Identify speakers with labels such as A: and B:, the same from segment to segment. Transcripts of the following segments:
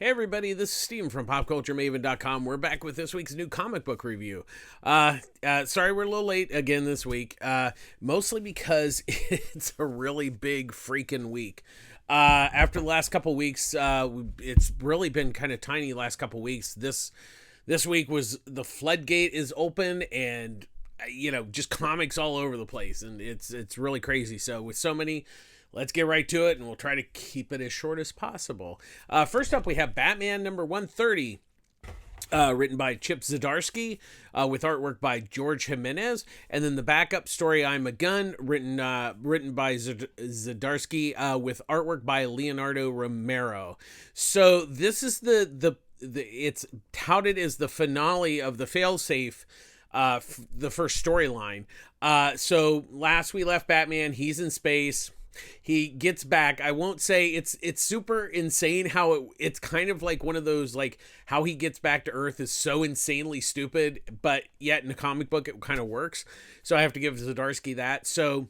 A: Hey everybody, this is Steven from PopCultureMaven.com. We're back with this week's new comic book review. Sorry we're a little late again this week, mostly because it's a really big freaking week. After the last couple weeks, it's really been kind of tiny last couple weeks. This week was the floodgate is open and just comics all over the place, and it's really crazy. So with so many, let's get right to it, and we'll try to keep it as short as possible. First up, we have Batman number 130, written by Chip Zdarsky, with artwork by George Jimenez, and then the backup story, I'm a Gun, written by Zdarsky, with artwork by Leonardo Romero. So this is the it's touted as the finale of the failsafe. The first storyline. So last we left Batman, he's in space. He gets back. I won't say it's super insane how it's kind of like one of those, like, how he gets back to Earth is so insanely stupid, but yet in a comic book it kind of works. So I have to give Zdarsky that. So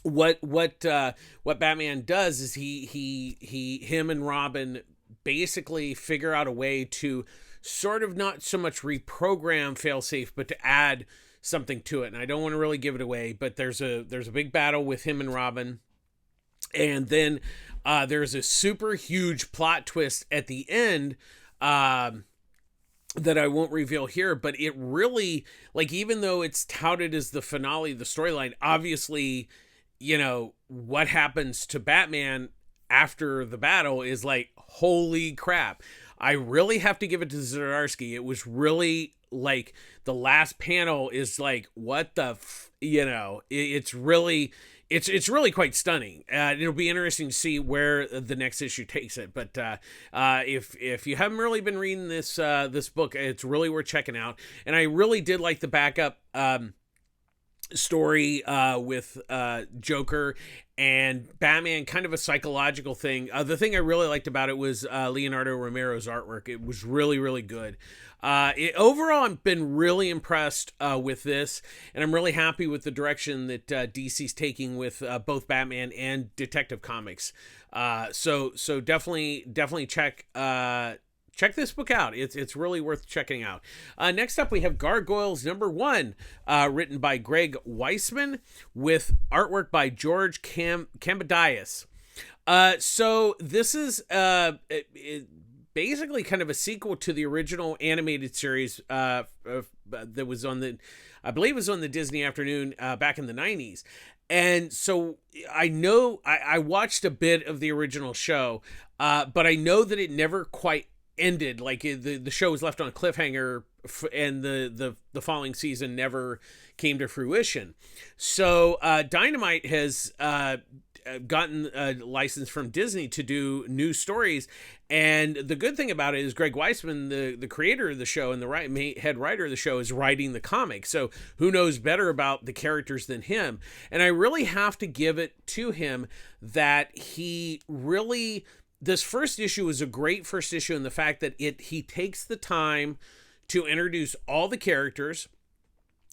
A: what Batman does is him and Robin basically figure out a way to sort of not so much reprogram failsafe, but to add something to it. And I don't want to really give it away, but there's a big battle with him and Robin. And then there's a super huge plot twist at the end that I won't reveal here, but it really, like, even though it's touted as the finale of the storyline, obviously, what happens to Batman after the battle is like, holy crap. I really have to give it to Zdarsky. It was really, like, the last panel is like, what the it's really quite stunning. It'll be interesting to see where the next issue takes it. But if you haven't really been reading this book, it's really worth checking out. And I really did like the backup story with Joker and Batman, kind of a psychological thing. The thing I really liked about it was Leonardo Romero's artwork. It was really, really good. Overall, I've been really impressed with this, and I'm really happy with the direction that DC's taking with both Batman and Detective Comics. So definitely check this book out. It's really worth checking out. Next up, we have Gargoyles number 1, written by Greg Weisman, with artwork by George Kambadias. So this is basically kind of a sequel to the original animated series that was on I believe it was on the Disney Afternoon back in the 90s. And so I know I watched a bit of the original show, but I know that it never quite ended. Like, the show was left on a cliffhanger, and the following season never came to fruition. So Dynamite has gotten a license from Disney to do new stories, and the good thing about it is Greg Weisman, the creator of the show and the head writer of the show, is writing the comic. So who knows better about the characters than him? And I really have to give it to him that he really, this first issue is a great first issue in the fact that he takes the time to introduce all the characters.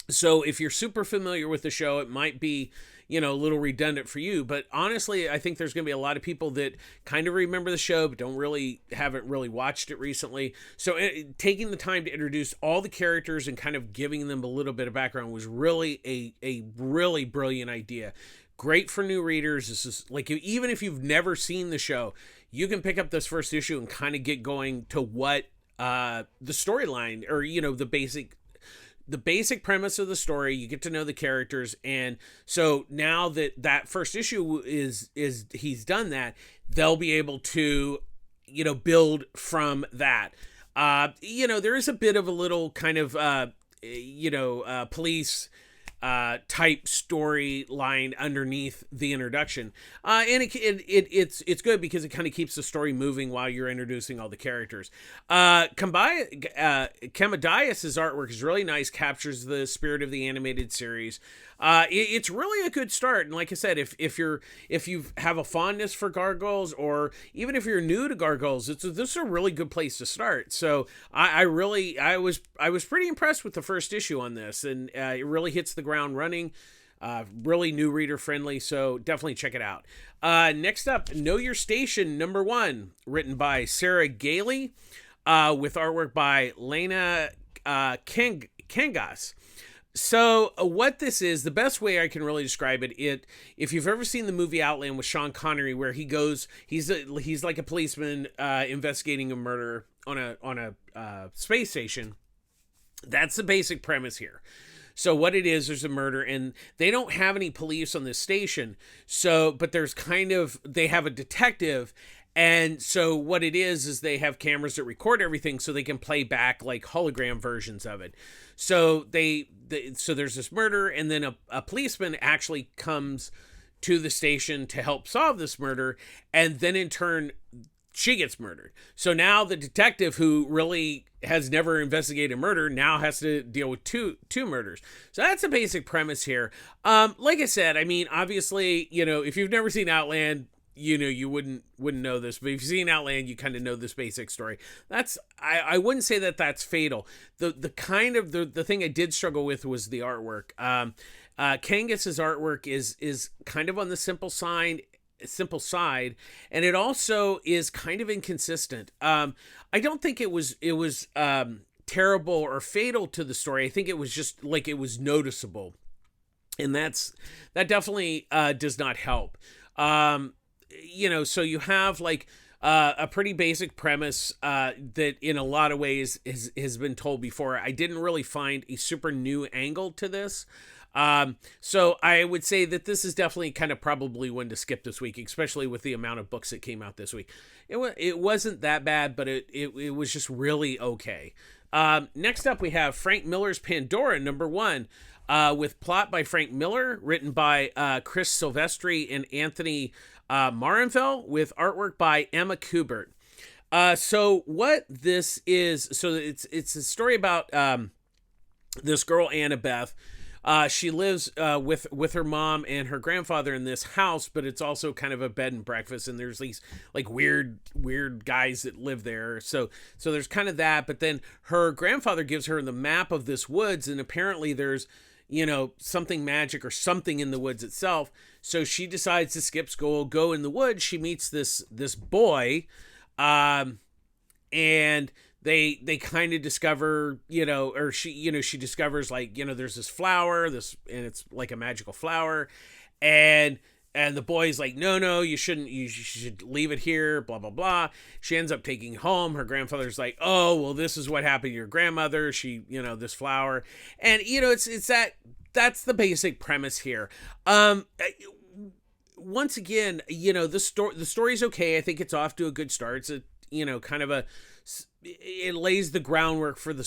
A: So if you're super familiar with the show, it might be, a little redundant for you. But honestly, I think there's going to be a lot of people that kind of remember the show, but haven't really watched it recently. So taking the time to introduce all the characters and kind of giving them a little bit of background was really a really brilliant idea. Great for new readers. This is like, even if you've never seen the show, you can pick up this first issue and kind of get going to what the storyline, or the basic premise of the story. You get to know the characters, and so now that first issue is he's done that, they'll be able to build from that. There is a bit of a little kind of police type storyline underneath the introduction, and it's good because it kind of keeps the story moving while you're introducing all the characters. Kambadias' artwork is really nice, captures the spirit of the animated series. It's really a good start, and like I said, if you have a fondness for Gargoyles, or even if you're new to Gargoyles, this is a really good place to start. So I was pretty impressed with the first issue on this, and it really hits the ground running. Really new reader friendly, so definitely check it out. Next up, Know Your Station #1, written by Sarah Gailey, with artwork by Lena Kangas. So what this is, the best way I can really describe it, if you've ever seen the movie Outland with Sean Connery, where he's like a policeman investigating a murder on a space station. That's the basic premise here. So what it is, there's a murder, and they don't have any police on this station. So, but they have a detective. And so what it is they have cameras that record everything so they can play back like hologram versions of it. So so there's this murder, and then a policeman actually comes to the station to help solve this murder. And then in turn, she gets murdered. So now the detective, who really has never investigated murder, now has to deal with two murders. So that's the basic premise here. Like I said, I mean, obviously, if you've never seen Outland, you wouldn't know this, but if you've seen Outland, you kind of know this basic story. I wouldn't say that that's fatal. The thing I did struggle with was the artwork. Kangus's artwork is kind of on the simple side, and it also is kind of inconsistent. I don't think it was terrible or fatal to the story. I think it was just like it was noticeable, and that definitely does not help. So you have like a pretty basic premise that in a lot of ways has been told before. I didn't really find a super new angle to this. So I would say that this is definitely kind of probably one to skip this week, especially with the amount of books that came out this week. It wasn't that bad, but it was just really okay. Next up, we have Frank Miller's Pandora #1, with plot by Frank Miller, written by Chris Silvestri and Anthony Marenfeld, with artwork by Emma Kubert. So what this is, so it's a story about this girl, Annabeth. She lives with her mom and her grandfather in this house, but it's also kind of a bed and breakfast, and there's these like weird guys that live there. So there's kind of that, but then her grandfather gives her the map of this woods, and apparently there's something magic or something in the woods itself. So she decides to skip school, go in the woods. She meets this boy, and they kind of discover, she discovers like, there's this flower, and it's like a magical flower. And the boy's like, no, you shouldn't, you should leave it here, blah, blah, blah. She ends up taking it home. Her grandfather's like, oh, well, this is what happened to your grandmother. She, this flower. And, that's the basic premise here. Once again, the story's okay. I think it's off to a good start. It's kind of it lays the groundwork for the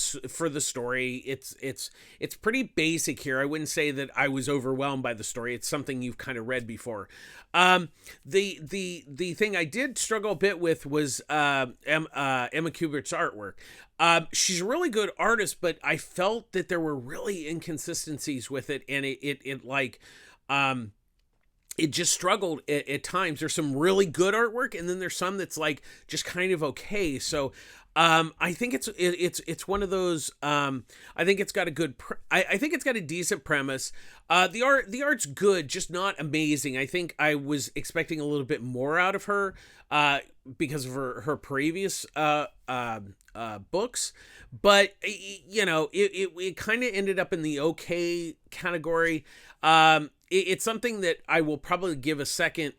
A: story. It's pretty basic here. I wouldn't say that I was overwhelmed by the story. It's something you've kind of read before. The thing I did struggle a bit with was Emma Kubert's artwork. She's a really good artist, but I felt that there were really inconsistencies with it, and it just struggled at times. There's some really good artwork, and then there's some that's like just kind of okay. So I think it's one of those. I think it's got I think it's got a decent premise. The art's good, just not amazing. I think I was expecting a little bit more out of her because of her previous books, but it kind of ended up in the okay category. It's something that I will probably give it a second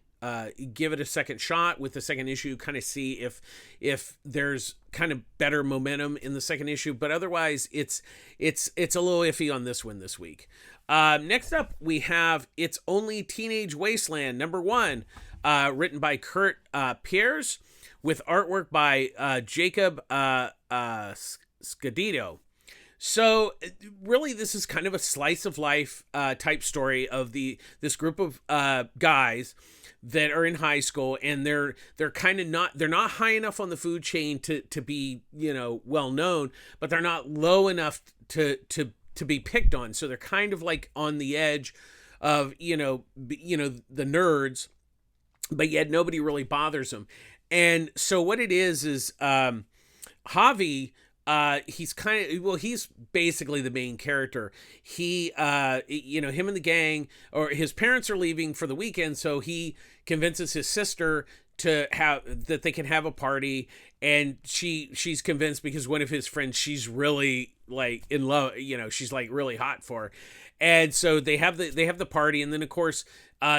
A: shot with the second issue, kind of see if there's kind of better momentum in the second issue, but otherwise it's a little iffy on this one this week. Next up, we have It's Only Teenage Wasteland #1, written by Kurt Pierce, with artwork by Jacob Scadito. So really, this is kind of a slice of life type story of this group of guys that are in high school, and they're kind of not high enough on the food chain to be well known, but they're not low enough to be picked on. So they're kind of like on the edge of the nerds, but yet nobody really bothers them. And so what it is Javi he's kind of, well, he's basically the main character. He him and the gang, or his parents are leaving for the weekend, so he convinces his sister to have that they can have a party, and she's convinced because one of his friends she's really like in love, she's like really hot for. And so they have the party, and then of course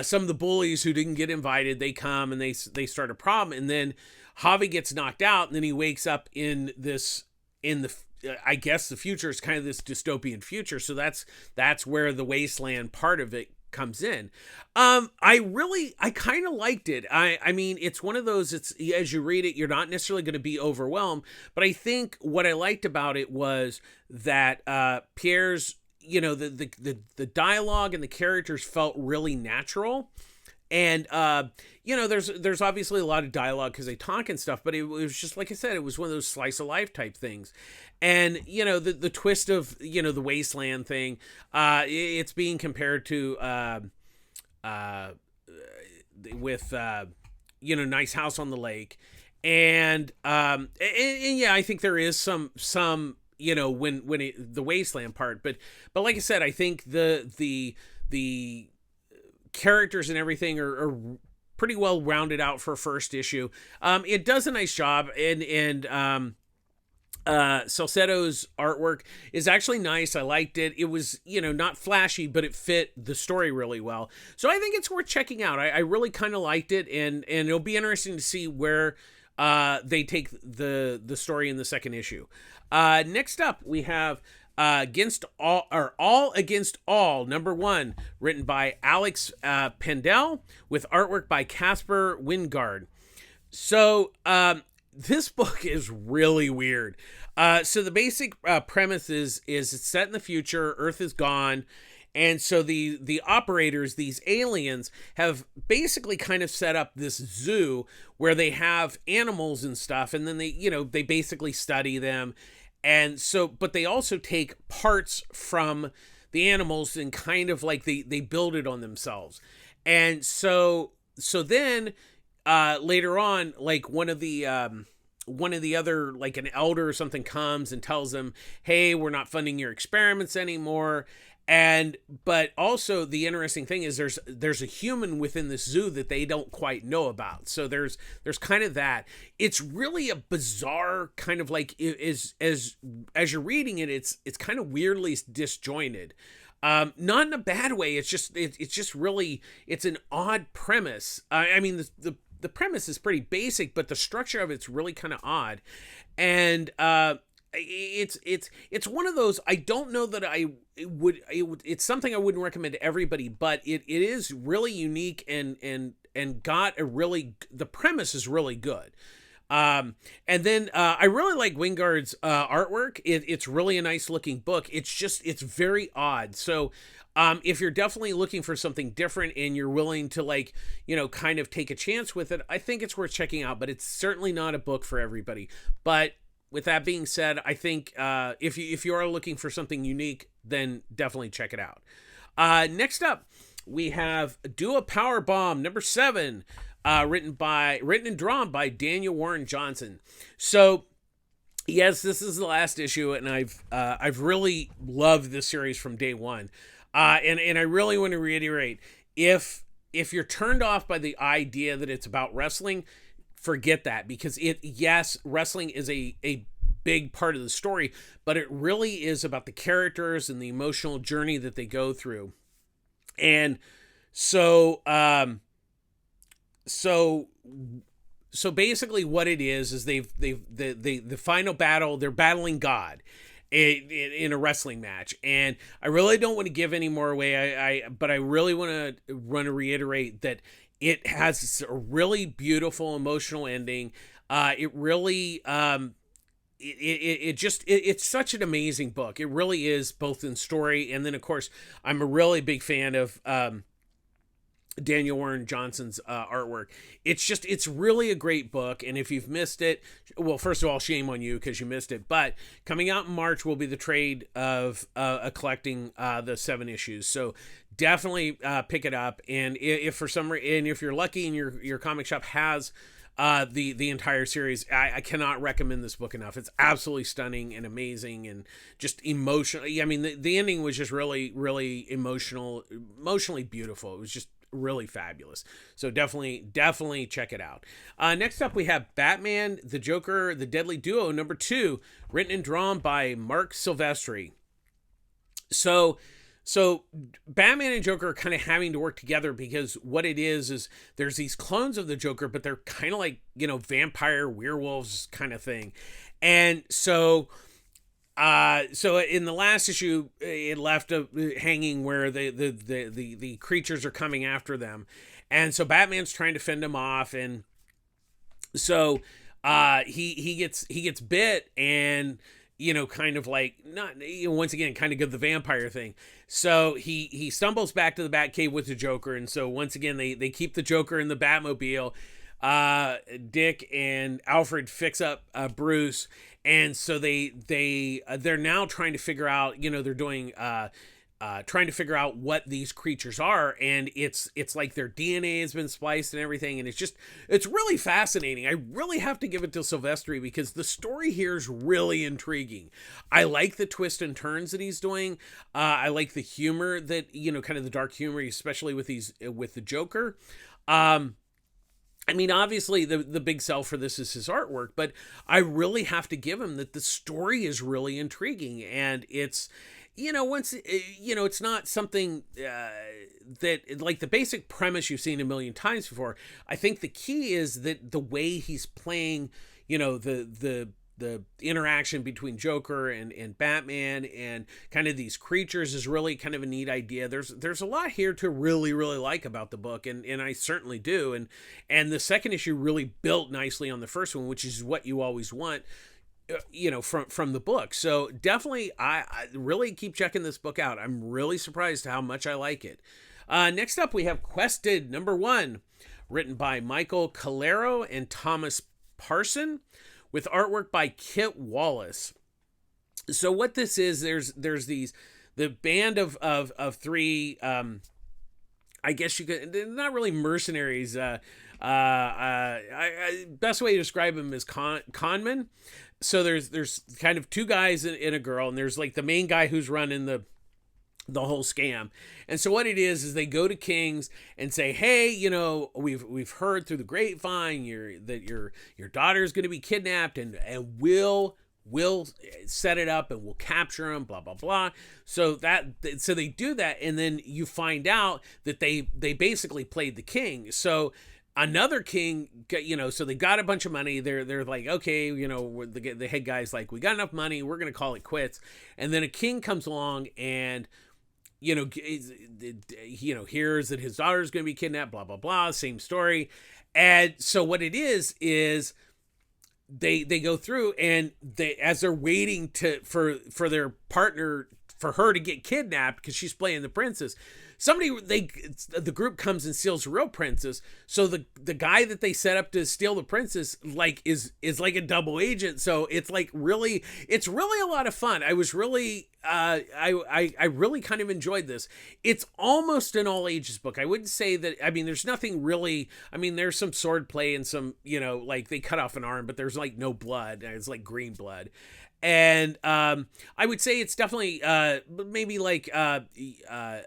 A: some of the bullies who didn't get invited, they come and they start a problem, and then Javi gets knocked out, and then he wakes up in the I guess the future is kind of this dystopian future. So that's where the Wasteland part of it comes in. I kind of liked it. I mean, it's one of those, it's, as you read it, you're not necessarily going to be overwhelmed, but I think what I liked about it was that Pierre's, the dialogue and the characters felt really natural. And there's obviously a lot of dialogue because they talk and stuff, but it was just, like I said, it was one of those slice of life type things. And the twist of the Wasteland thing, it's being compared to with Nice House on the Lake, and yeah, I think there is some the Wasteland part, but like I said, I think the characters and everything are pretty well rounded out for a first issue. It does a nice job, and Salceto's artwork is actually nice. I liked it. It was, not flashy, but it fit the story really well. So I think it's worth checking out. I really kind of liked it, and it'll be interesting to see where they take the story in the second issue. Next up, we have All Against All, #1, written by Alex Pendel with artwork by Casper Wingard. So this book is really weird. So the basic premise is it's set in the future. Earth is gone. And so the operators, these aliens, have basically kind of set up this zoo where they have animals and stuff. And then they basically study them. And so, but they also take parts from the animals and kind of like they build it on themselves. And so then later on, like one of the other, like an elder or something, comes and tells them, hey, we're not funding your experiments anymore. But also the interesting thing is there's a human within this zoo that they don't quite know about. So there's kind of that. It's really a bizarre kind of like, as you're reading it, it's kind of weirdly disjointed. Not in a bad way. It's just really, it's an odd premise. I mean, the premise is pretty basic, but the structure of it's really kind of odd. And it's one of those, I don't know that it's something I wouldn't recommend to everybody, but it is really unique and got the premise is really good. And then I really like Wingard's artwork. It's really a nice looking book. It's very odd. So if you're definitely looking for something different and you're willing to kind of take a chance with it, I think it's worth checking out, but it's certainly not a book for everybody. But with that being said, I think if you are looking for something unique, then definitely check it out. Next up, we have Do a Powerbomb, #7, written and drawn by Daniel Warren Johnson. So yes, this is the last issue, and I've really loved this series from day one. And I really want to reiterate, if you're turned off by the idea that it's about wrestling, forget that, because wrestling is a big part of the story, but it really is about the characters and the emotional journey that they go through. And so basically what it is the final battle, they're battling God in a wrestling match. And I really don't want to give any more away. But I really want to reiterate that it has a really beautiful emotional ending. It really, it's such an amazing book. It really is, both in story, and then of course I'm a really big fan of Daniel Warren Johnson's artwork. It's really a great book, and if you've missed it, well, first of all, shame on you because you missed it. But coming out in March will be the trade of collecting the 7 issues. So definitely pick it up, and if for some reason, and if you're lucky and your comic shop has the entire series. I cannot recommend this book enough. It's absolutely stunning and amazing and just emotional. I mean, the ending was just really, really emotionally beautiful. It was just really fabulous. So definitely check it out. Next up, we have Batman, the Joker, the Deadly Duo, #2, written and drawn by Mark Silvestri. So Batman and Joker are kind of having to work together because what it is there's these clones of the Joker, but they're kind of like, vampire werewolves kind of thing. And so in the last issue, it left hanging where the creatures are coming after them. And so Batman's trying to fend them off. And so he gets bit and, kind of like not, once again, kind of good the vampire thing. So he stumbles back to the Batcave with the Joker. And so once again, they keep the Joker in the Batmobile. Dick and Alfred fix up Bruce. And so they're now trying to figure out, they're doing, trying to figure out what these creatures are, and it's like their DNA has been spliced and everything, and it's really fascinating. I really have to give it to Silvestri because the story here is really intriguing. I like the twists and turns that he's doing. I like the humor that, kind of the dark humor, especially with the Joker. I mean, obviously the big sell for this is his artwork, but I really have to give him that the story is really intriguing, and it's, it's not something that, like, the basic premise you've seen a million times before. I think the key is that the way he's playing, the interaction between Joker and Batman and kind of these creatures is really kind of a neat idea. There's a lot here to really, really like about the book, and I certainly do. And the second issue really built nicely on the first one, which is what you always want, from the book. So definitely, I really keep checking this book out. I'm really surprised how much I like it. Next up, we have Quested #1, written by Michael Calero and Thomas Parson, with artwork by Kit Wallace. So what this is, there's the band of three, I guess you could, they're not really mercenaries. Best way to describe them is conmen. So there's kind of two guys and a girl, and there's like the main guy who's running the whole scam. And so what it is they go to kings and say, hey, we've heard through the grapevine that your daughter is going to be kidnapped, and we'll set it up and we'll capture them, blah blah blah. So they do that, and then you find out that they basically played the king. So another king, so they got a bunch of money. They're like, okay, the head guy's like, we got enough money, we're gonna call it quits. And then a king comes along and hears that his daughter's gonna be kidnapped, blah blah blah, same story. And so what it is they go through, and as they're waiting for their partner, for her to get kidnapped because she's playing the princess, the group comes and steals the real princess. So the guy that they set up to steal the princess is like a double agent. So it's really a lot of fun. I was really I really kind of enjoyed this. It's almost an all ages book. I wouldn't say that. I mean, there's nothing really. I mean, there's some sword play and some, like they cut off an arm, but there's like no blood. It's like green blood. And I would say it's definitely maybe like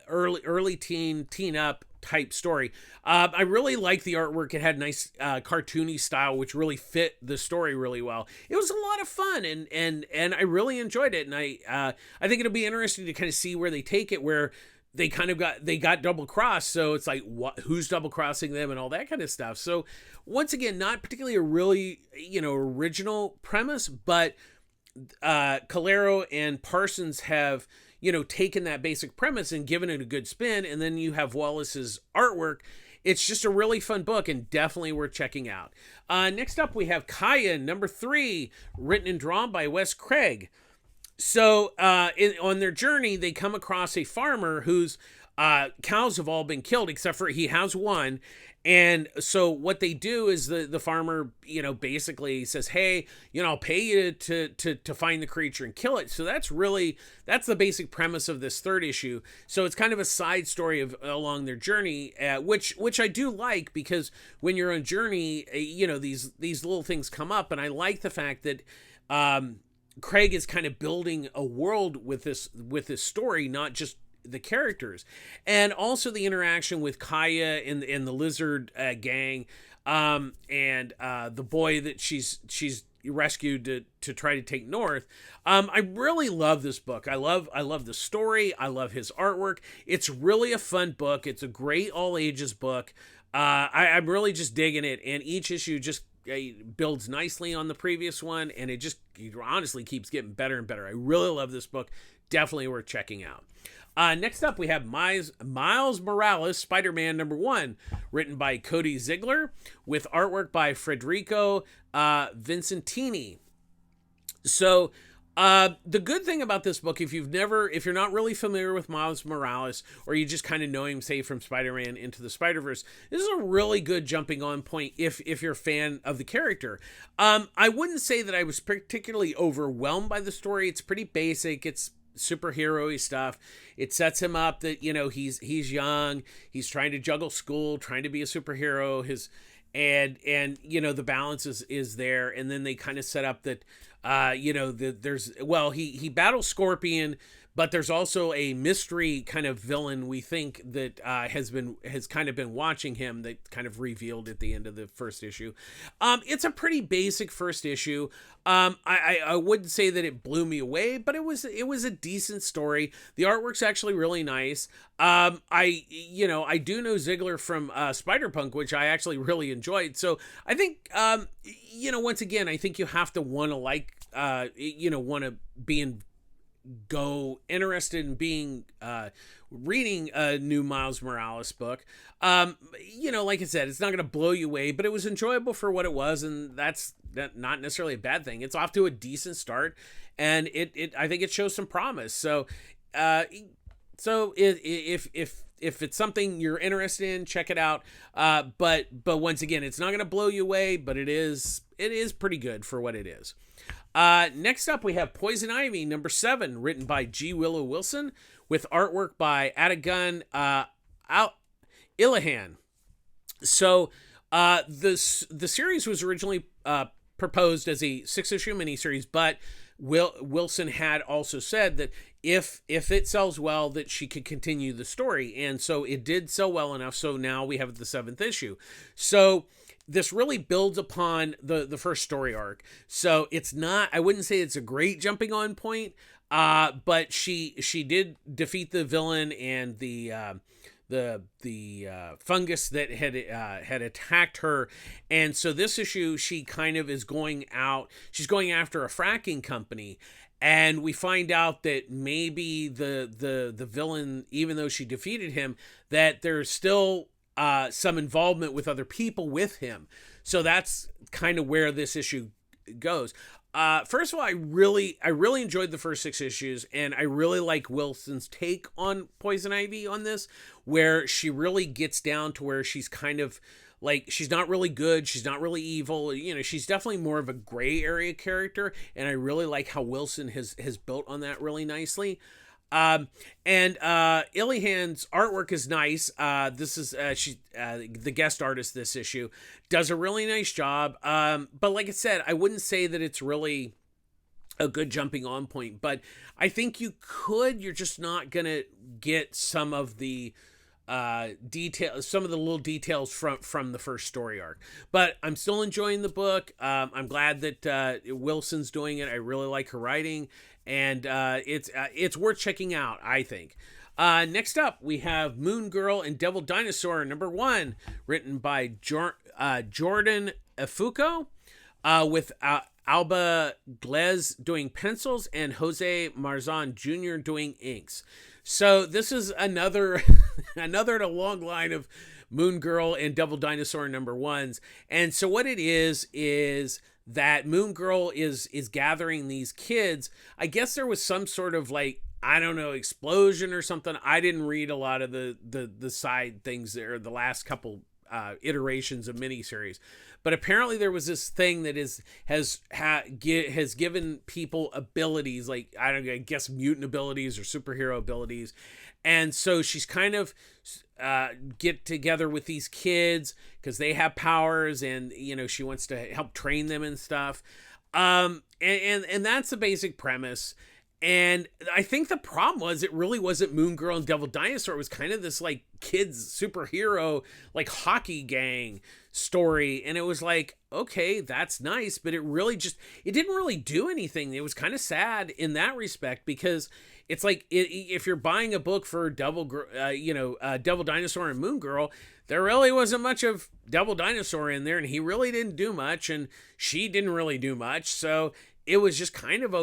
A: early teen up type story. I really like the artwork. It had nice cartoony style, which really fit the story really well. It was a lot of fun, and I really enjoyed it. And I think it'll be interesting to kind of see where they take it, where they kind of got double crossed. So it's like, who's double crossing them and all that kind of stuff. So once again, not particularly a really original premise, but Calero and Parsons have taken that basic premise and given it a good spin, and then you have Wallace's artwork. It's just a really fun book and definitely worth checking out. Next up, we have Kaya #3, written and drawn by Wes Craig. So on their journey, they come across a farmer who's cows have all been killed except for he has one. And so what they do is the farmer, basically says, hey, I'll pay you to find the creature and kill it. So that's the basic premise of this third issue. So it's kind of a side story along their journey, which I do like, because when you're on a journey, these little things come up. And I like the fact that Craig is kind of building a world with this story, not just the characters, and also the interaction with Kaya and the lizard gang, and the boy that she's rescued to try to take north. I really love this book. I love the story. I love his artwork. It's really a fun book. It's a great all ages book. I'm really just digging it, and each issue just builds nicely on the previous one, and it honestly keeps getting better and better. I really love this book. Definitely worth checking out. Next up, we have Miles Morales, Spider-Man #1, written by Cody Ziegler, with artwork by Federico Vincentini. So, the good thing about this book, if you're not really familiar with Miles Morales, or you just kind of know him, say, from Spider-Man Into the Spider-Verse, this is a really good jumping on point if you're a fan of the character. I wouldn't say that I was particularly overwhelmed by the story. It's pretty basic. It's superhero-y stuff. It sets him up that he's young, he's trying to juggle school, trying to be a superhero, and the balance is there. And then they kind of set up that he battles Scorpion, but there's also a mystery kind of villain, we think, that has kind of been watching him, that kind of revealed at the end of the first issue. It's a pretty basic first issue. I wouldn't say that it blew me away, but it was a decent story. The artwork's actually really nice. I do know Ziegler from Spider-Punk, which I actually really enjoyed. So I think, once again, I think you have to want to go interested in being reading a new Miles Morales book. Like I said, it's not going to blow you away, but it was enjoyable for what it was, and that's not necessarily a bad thing. It's off to a decent start, and I think it shows some promise. So if it's something you're interested in, check it out. But once again, it's not going to blow you away, but it is pretty good for what it is. Next up, we have Poison Ivy #7, written by G. Willow Wilson, with artwork by Adagun Ilahan. So the series was originally proposed as a 6-issue miniseries, but Wilson had also said that if it sells well, that she could continue the story, and so it did sell well enough. So now we have the 7th issue. So this really builds upon the first story arc. So I wouldn't say it's a great jumping on point, but she did defeat the villain and the fungus that had attacked her. And so this issue, she kind of is she's going after a fracking company. And we find out that maybe the villain, even though she defeated him, that there's still some involvement with other people with him. So that's kind of where this issue goes. First of all, I really enjoyed the first 6 issues, and I really like Wilson's take on Poison Ivy on this, where she really gets down to where she's kind of like, she's not really good, she's not really evil. She's definitely more of a gray area character, and I really like how Wilson has built on that really nicely. And Ilahan's artwork is nice. This is the guest artist this issue, does a really nice job. But like I said, I wouldn't say that it's really a good jumping on point, but I think you're just not gonna get some of the some of the little details from the first story arc. But I'm still enjoying the book. I'm glad that Wilson's doing it. I really like her writing. And it's worth checking out, I think. Next up, we have Moon Girl and Devil Dinosaur #1, written by Jordan Efuko, with Alba Glez doing pencils and Jose Marzan Jr. doing inks. So this is another in a long line of Moon Girl and Devil Dinosaur #1s. And so what it is that Moon Girl is gathering these kids. I guess there was some sort of like I don't know, explosion or something. I didn't read a lot of the side things there, the last couple iterations of miniseries, but apparently there was this thing that has given people abilities, like I don't know, I guess mutant abilities or superhero abilities, and so she's kind of get together with these kids because they have powers, and she wants to help train them and stuff. And that's the basic premise. And I think the problem was it really wasn't Moon Girl and Devil Dinosaur. It was kind of this like kids superhero like hockey gang story, and it was like, okay, that's nice, but it didn't really do anything. It was kind of sad in that respect, because it's like if you're buying a book for Devil Dinosaur and Moon Girl, there really wasn't much of Devil Dinosaur in there, and he really didn't do much, and she didn't really do much. So it was just kind of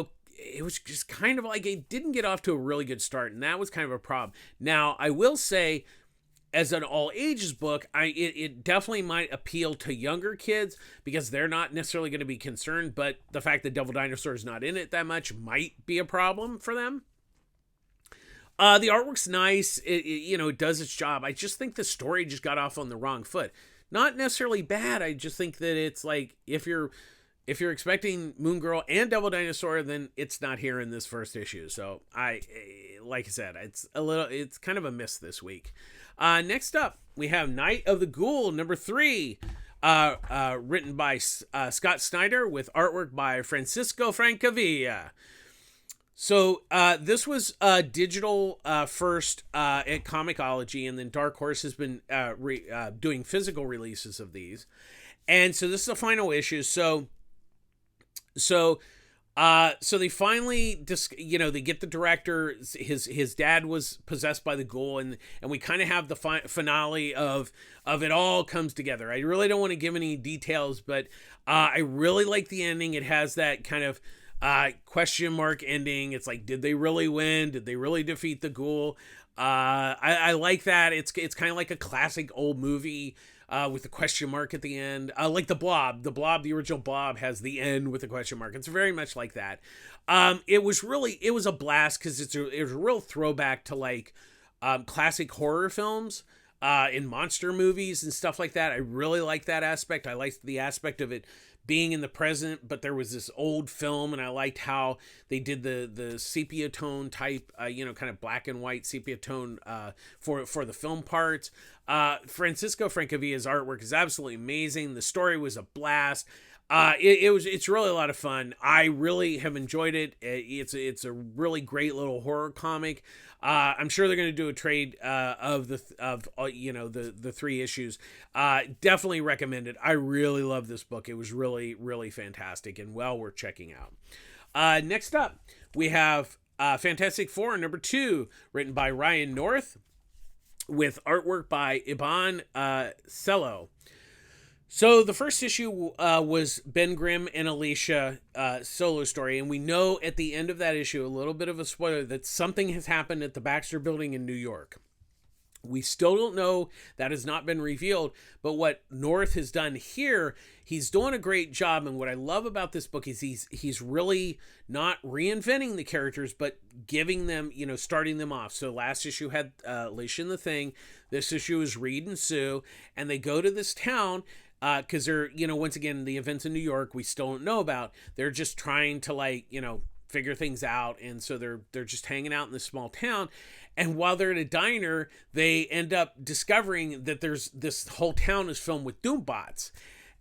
A: like it didn't get off to a really good start, and that was kind of a problem. Now, I will say, as an all ages book, it definitely might appeal to younger kids because they're not necessarily going to be concerned, but the fact that Devil Dinosaur is not in it that much might be a problem for them. The artwork's nice. It does its job. I just think the story just got off on the wrong foot. Not necessarily bad. I just think that it's like, if you're expecting Moon Girl and Devil Dinosaur, then it's not here in this first issue. So like I said, it's kind of a miss this week. Next up, we have Night of the Ghoul #3, written by Scott Snyder with artwork by Francisco Francavilla. So this was digital first at Comixology, and then Dark Horse has been doing physical releases of these. And so this is the final issue. So they finally they get the director. His dad was possessed by the ghoul, and we kind of have the finale of it all comes together. I really don't want to give any details, but I really like the ending. It has that kind of question mark ending. It's like, did they really win? Did they really defeat the ghoul? I like that. It's kind of like a classic old movie. With the question mark at the end, like the Blob, the original Blob has the end with the question mark. It's very much like that. It was a blast because it was a real throwback to like classic horror films, in monster movies and stuff like that. I really like that aspect. I liked the aspect of it being in the present, but there was this old film, and I liked how they did the sepia tone type, kind of black and white sepia tone for the film parts. Francisco Francavilla's artwork is absolutely amazing. The story was a blast. It's really a lot of fun. I really have enjoyed it. It's a really great little horror comic. I'm sure they're going to do a trade of the 3 issues. Definitely recommend it. I really love this book. It was really, really fantastic and well worth checking out. Next up, we have Fantastic Four #2, written by Ryan North with artwork by Iban Cello. So the first issue was Ben Grimm and Alicia solo story, and we know at the end of that issue, a little bit of a spoiler, that something has happened at the Baxter Building in New York. We still don't know. That has not been revealed, but what North has done here, he's doing a great job, and what I love about this book is he's really not reinventing the characters, but giving them, starting them off. So last issue had Alicia and the Thing. This issue is Reed and Sue, and they go to this town because they're, once again, the events in New York we still don't know about. They're just trying to figure things out, and so they're just hanging out in this small town. And while they're at a diner, they end up discovering that there's this whole town is filled with Doombots.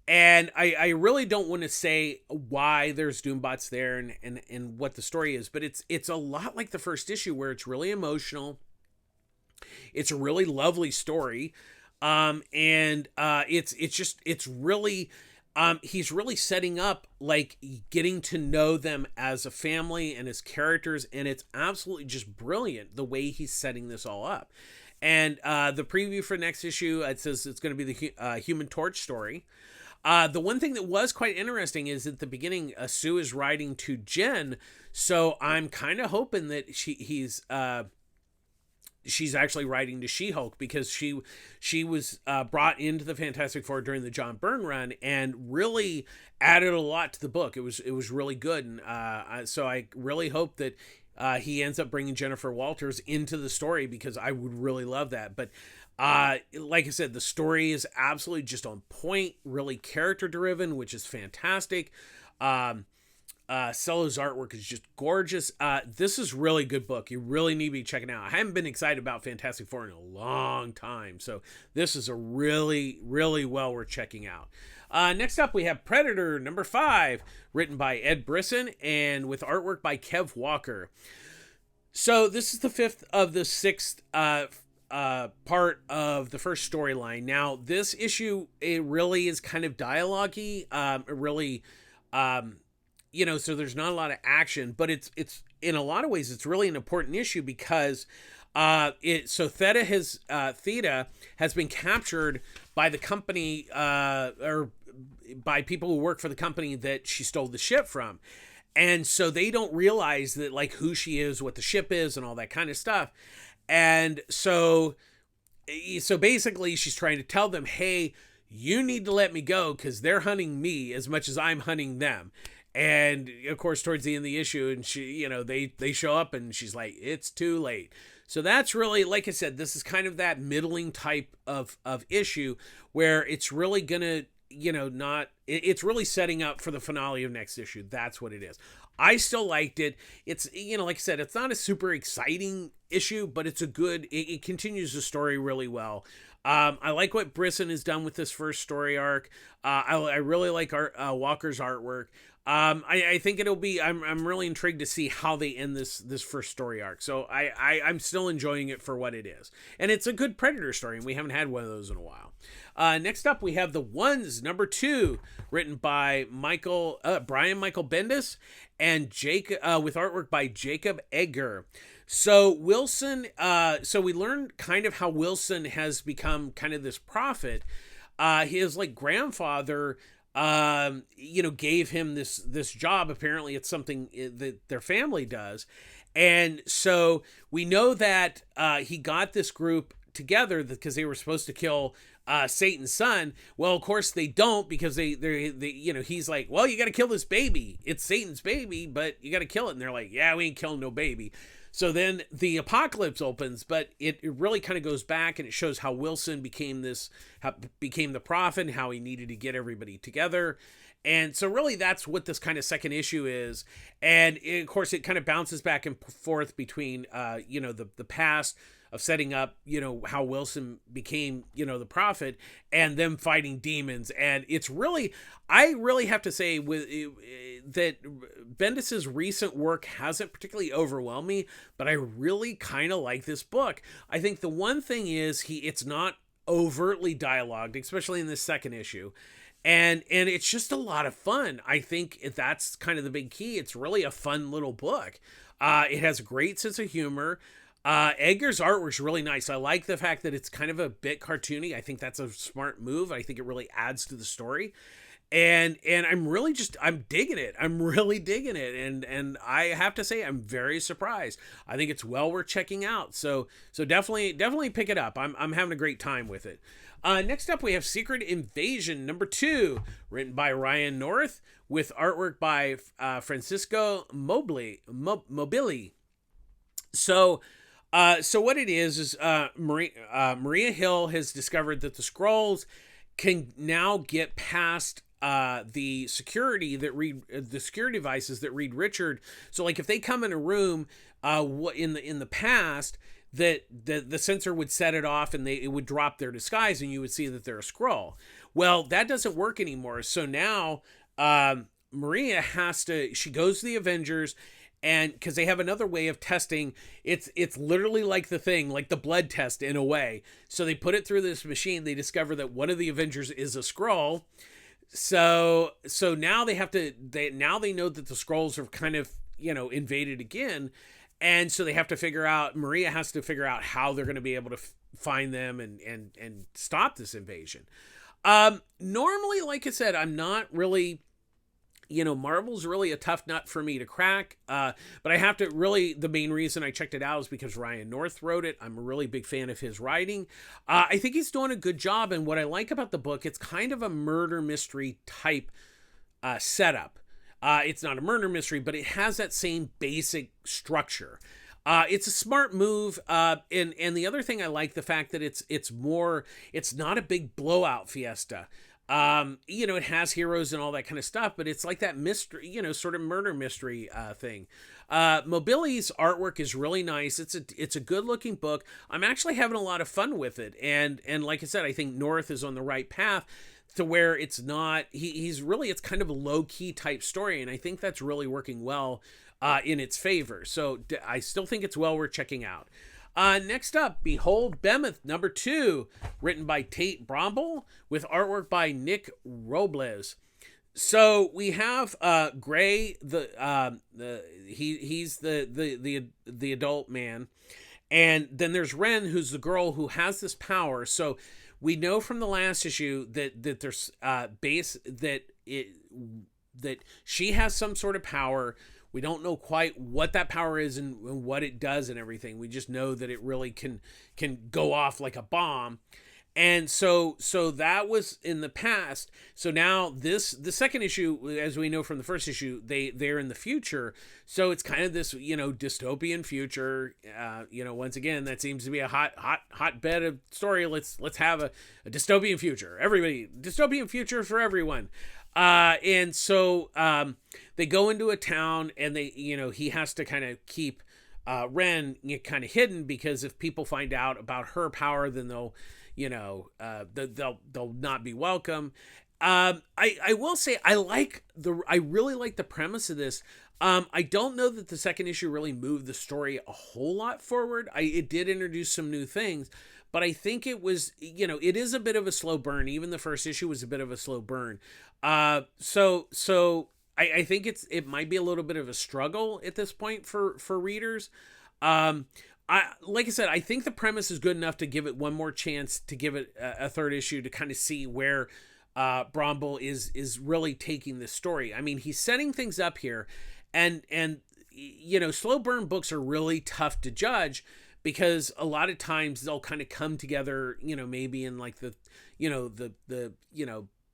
A: And I really don't want to say why there's Doombots there and what the story is, but it's a lot like the first issue, where it's really emotional. It's a really lovely story. It's really, he's really setting up, like, getting to know them as a family and as characters, and it's absolutely just brilliant the way he's setting this all up. And the preview for next issue, it says it's going to be the Human Torch story. The one thing that was quite interesting is at the beginning, Sue is writing to Jen, so I'm kind of hoping that she's actually writing to She-Hulk, because she was brought into the Fantastic Four during the John Byrne run and really added a lot to the book. It was really good, and so I really hope that he ends up bringing Jennifer Walters into the story, because I would really love that. But like I said, the story is absolutely just on point, really character driven, which is fantastic. Cello's artwork is just gorgeous. This is really good book. You really need to be checking out. I haven't been excited about Fantastic Four in a long time, so this is a really, really well worth checking out. Next up, we have Predator number 5, written by Ed Brisson and with artwork by Kev Walker. So this is the 5th of the 6th part of the first storyline. Now, this issue, it really is kind of dialogue-y. So there's not a lot of action, but it's in a lot of ways, it's really an important issue, because Theta has been captured by the company, or by people who work for the company that she stole the ship from. And so they don't realize that, like, who she is, what the ship is, and all that kind of stuff. And so basically she's trying to tell them, hey, you need to let me go, because they're hunting me as much as I'm hunting them. And of course, towards the end of the issue, and she, they show up, and she's like, it's too late. So that's really, like I said, this is kind of that middling type of issue where it's really gonna, it's really setting up for the finale of next issue. That's what it is. I still liked it. It's, like I said, it's not a super exciting issue, but it's it continues the story really well. I like what Brisson has done with this first story arc. I really like Walker's artwork. I think it'll be, I'm really intrigued to see how they end this first story arc. So I'm still enjoying it for what it is. And it's a good Predator story, and we haven't had one of those in a while. Next up, we have The Ones, number 2, written by Brian Michael Bendis, and with artwork by Jacob Edgar. So Wilson, we learned kind of how Wilson has become kind of this prophet. His grandfather, gave him this job. Apparently it's something that their family does. And so we know that he got this group together because they were supposed to kill Satan's son. Well, of course they don't, because they he's like, well, you got to kill this baby. It's Satan's baby, but you got to kill it. And they're like, yeah, we ain't killing no baby. So then the apocalypse opens, but it really kind of goes back, and it shows how Wilson became the prophet, and how he needed to get everybody together. And so really that's what this kind of second issue is. And of course it kind of bounces back and forth between, the past of setting up, how Wilson became, the prophet, and them fighting demons. And it's really, I really have to say that Bendis's recent work hasn't particularly overwhelmed me, but I really kind of like this book. I think the one thing is it's not overtly dialogued, especially in this second issue. And it's just a lot of fun. I think that's kind of the big key. It's really a fun little book. It has a great sense of humor. Edgar's artwork's really nice. I like the fact that it's kind of a bit cartoony. I think that's a smart move. I think it really adds to the story. And I'm digging it. I'm really digging it. And I have to say, I'm very surprised. I think it's well worth checking out. So definitely pick it up. I'm having a great time with it. Next up, we have Secret Invasion number 2, written by Ryan North, with artwork by Francisco Mobili. So what it is Maria Hill has discovered that the Skrulls can now get past the security devices that read Richard. So like if they come in a room in the past, that the sensor would set it off, and it would drop their disguise, and you would see that they're a Skrull. Well, that doesn't work anymore. So now Maria she goes to the Avengers, and because they have another way of testing, it's literally like the Thing, like the blood test in a way. So they put it through this machine. They discover that one of the Avengers is a Skrull. So now they know that the Skrulls have kind of invaded again. And so Maria has to figure out how they're going to be able to find them and stop this invasion. Normally, like I said, I'm not really, Marvel's really a tough nut for me to crack. But I have to the main reason I checked it out is because Ryan North wrote it. I'm a really big fan of his writing. I think he's doing a good job. And what I like about the book, it's kind of a murder mystery type setup. It's not a murder mystery, but it has that same basic structure. It's a smart move, and the other thing I like the fact that it's not a big blowout fiesta. It has heroes and all that kind of stuff, but it's like that mystery, sort of murder mystery thing. Mobility's artwork is really nice. It's a good looking book. I'm actually having a lot of fun with it, and like I said, I think North is on the right path to where it's not. It's kind of a low key type story, and I think that's really working well in its favor. So I still think it's well worth checking out. Next up, Behold Behemoth #2, written by Tate Bromble with artwork by Nick Robles. So we have Gray, he's the adult man, and then there's Ren, who's the girl who has this power. So we know from the last issue that there's that she has some sort of power. We don't know quite what that power is and what it does and everything. We just know that it really can go off like a bomb. And so that was in the past. So now the second issue, as we know from the first issue, they're in the future. So it's kind of this, dystopian future. Once again, that seems to be a hotbed of story. Let's have a dystopian future. Everybody, dystopian future for everyone. And so they go into a town, and he has to kind of keep Ren kind of hidden, because if people find out about her power, then they'll not be welcome. I will say I really like the premise of this. I don't know that the second issue really moved the story a whole lot forward. It did introduce some new things, but I think it was, it is a bit of a slow burn. Even the first issue was a bit of a slow burn. So I think it might be a little bit of a struggle at this point for readers. Like I said, I think the premise is good enough to give it one more chance, to give it a third issue, to kind of see where Bromble is really taking this story. I mean, he's setting things up here, and slow burn books are really tough to judge, because a lot of times they'll kind of come together, maybe in like the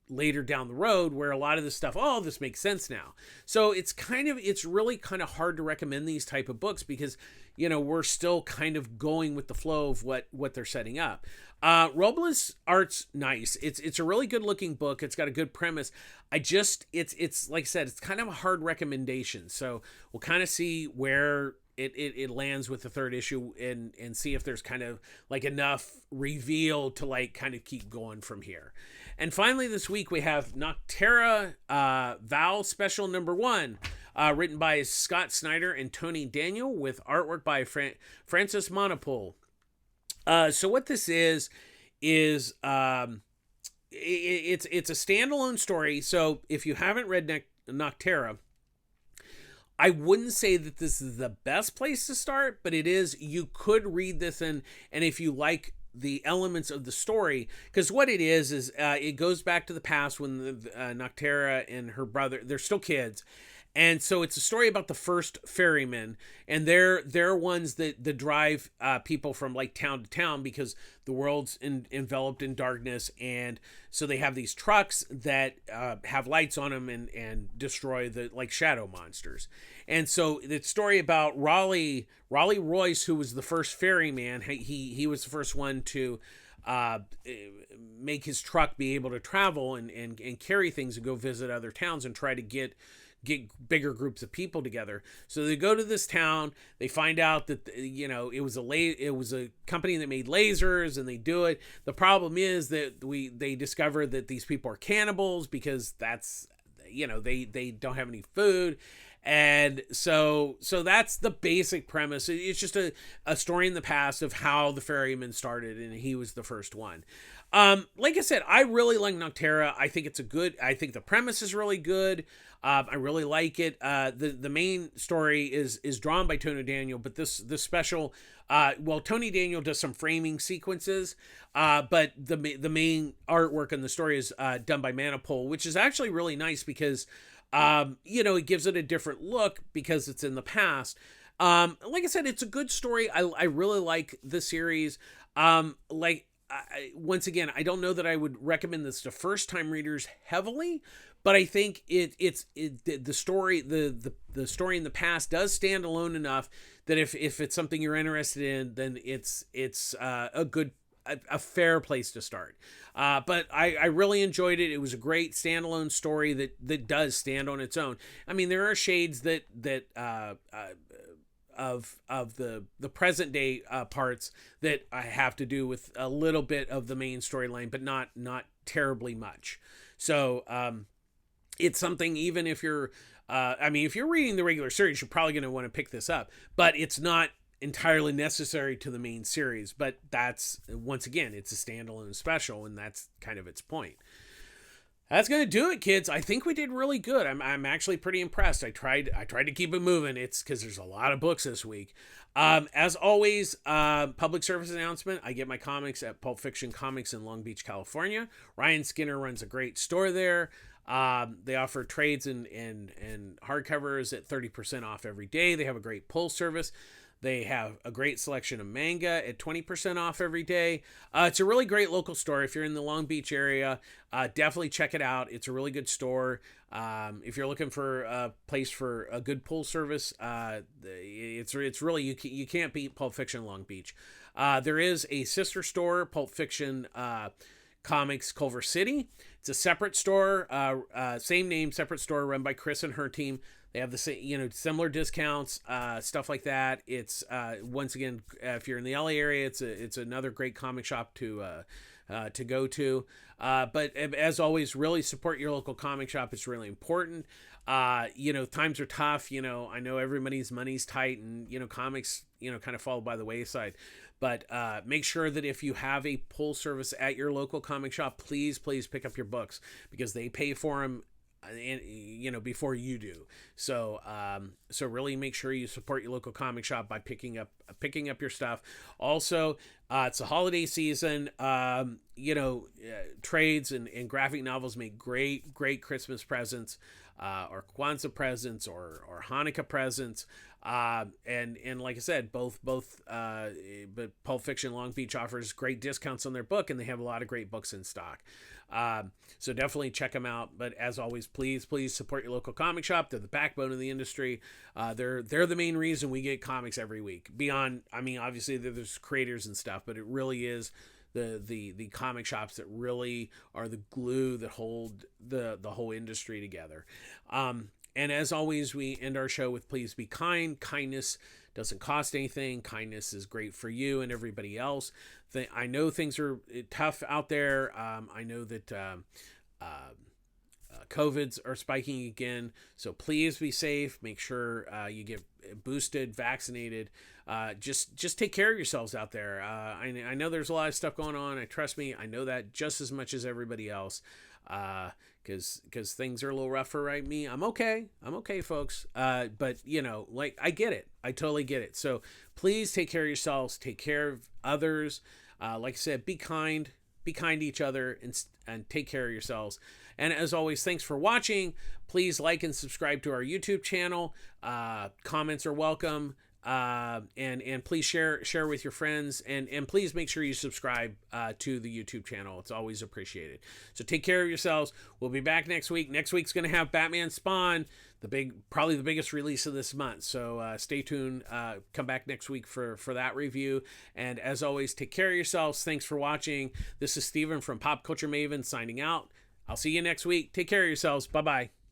A: later down the road, where a lot of this stuff, this makes sense now. So it's really kind of hard to recommend these type of books, because we're still kind of going with the flow of what they're setting up. Robles' art's nice. It's a really good looking book. It's got a good premise. It's like I said, it's kind of a hard recommendation. So we'll kind of see where it lands with the third issue, and see if there's kind of like enough reveal to like kind of keep going from here. And finally this week we have Nocterra Val Special #1, written by Scott Snyder and Tony Daniel, with artwork by Francis Monopole. So what this is it's a standalone story. So if you haven't read Nocterra, I wouldn't say that this is the best place to start, but it is. You could read this, and if you like the elements of the story, because what it is it goes back to the past when Nocterra and her brother, they're still kids. And so it's a story about the first ferrymen, and they're ones that drive people from like town to town, because the world's enveloped in darkness, and so they have these trucks that have lights on them and destroy the like shadow monsters. And so the story about Raleigh Royce, who was the first ferryman, he was the first one to make his truck be able to travel and carry things and go visit other towns and try to get bigger groups of people together. So they go to this town, they find out that it was a company that made lasers, and they do it. The problem is that they discover that these people are cannibals, because that's they don't have any food. And so that's the basic premise. It's just a story in the past of how the ferryman started, and he was the first one. Like I said, I really like Nocterra. I think the premise is really good. I really like it. The main story is drawn by Tony Daniel, but this special, Tony Daniel does some framing sequences, but the main artwork in the story is done by Monopole, which is actually really nice, because it gives it a different look, because it's in the past. Like I said, it's a good story. I really like the series. once again, I don't know that I would recommend this to first-time readers heavily, but I think the story the story in the past does stand alone enough that if it's something you're interested in, then it's a fair place to start. But I really enjoyed it. It was a great standalone story that does stand on its own. I mean, there are shades that of the present day parts that I have to do with a little bit of the main storyline, but not terribly much. So it's something, even if you're if you're reading the regular series, you're probably going to want to pick this up, but it's not entirely necessary to the main series. But that's, once again, it's a standalone special, and that's kind of its point. That's gonna do it, kids. I think we did really good. I'm actually pretty impressed. I tried to keep it moving. It's because there's a lot of books this week. As always, public service announcement. I get my comics at Pulp Fiction Comics in Long Beach, California. Ryan Skinner runs a great store there. They offer trades and hardcovers at 30% off every day. They have a great pull service. They have a great selection of manga at 20% off every day. It's a really great local store. If you're in the Long Beach area, definitely check it out. It's a really good store. If you're looking for a place for a good pull service, it's really, you can't beat Pulp Fiction Long Beach. There is a sister store, Pulp Fiction Comics Culver City. It's a separate store, same name, separate store, run by Chris and her team. They have the same, similar discounts, stuff like that. It's once again, if you're in the LA area, it's another great comic shop to go to. But as always, really support your local comic shop. It's really important. Times are tough. I know everybody's money's tight, and comics kind of fall by the wayside. But make sure that if you have a pull service at your local comic shop, please pick up your books, because they pay for them before you do. So really make sure you support your local comic shop by picking up your stuff. Also, it's a holiday season. Trades and graphic novels make great Christmas presents, or Kwanzaa presents, or Hanukkah presents. And like I said, both but Pulp Fiction Long Beach offers great discounts on their book, and they have a lot of great books in stock. So definitely check them out. But as always, please support your local comic shop. They're the backbone of the industry. They're the main reason we get comics every week. Beyond, obviously there's creators and stuff, but it really is the comic shops that really are the glue that hold the whole industry together. And as always, we end our show with please be kind. Kindness doesn't cost anything. Kindness is great for you and everybody else. I know things are tough out there. I know that COVIDs are spiking again. So please be safe. Make sure you get boosted, vaccinated. Just take care of yourselves out there. I know there's a lot of stuff going on. Trust me, I know that just as much as everybody else. Because things are a little rough for me. I'm okay, folks. But I get it. I totally get it. So please take care of yourselves. Take care of others. Like I said, be kind to each other, and take care of yourselves. And as always, thanks for watching. Please like and subscribe to our YouTube channel. Comments are welcome. And please share with your friends, and please make sure you subscribe to the YouTube channel. It's always appreciated. So take care of yourselves. We'll be back next week. Next week's going to have Batman Spawn, probably the biggest release of this month. So stay tuned. Come back next week for that review. And as always, take care of yourselves. Thanks for watching. This is Steven from Pop Culture Maven signing out. I'll see you next week. Take care of yourselves. Bye-bye.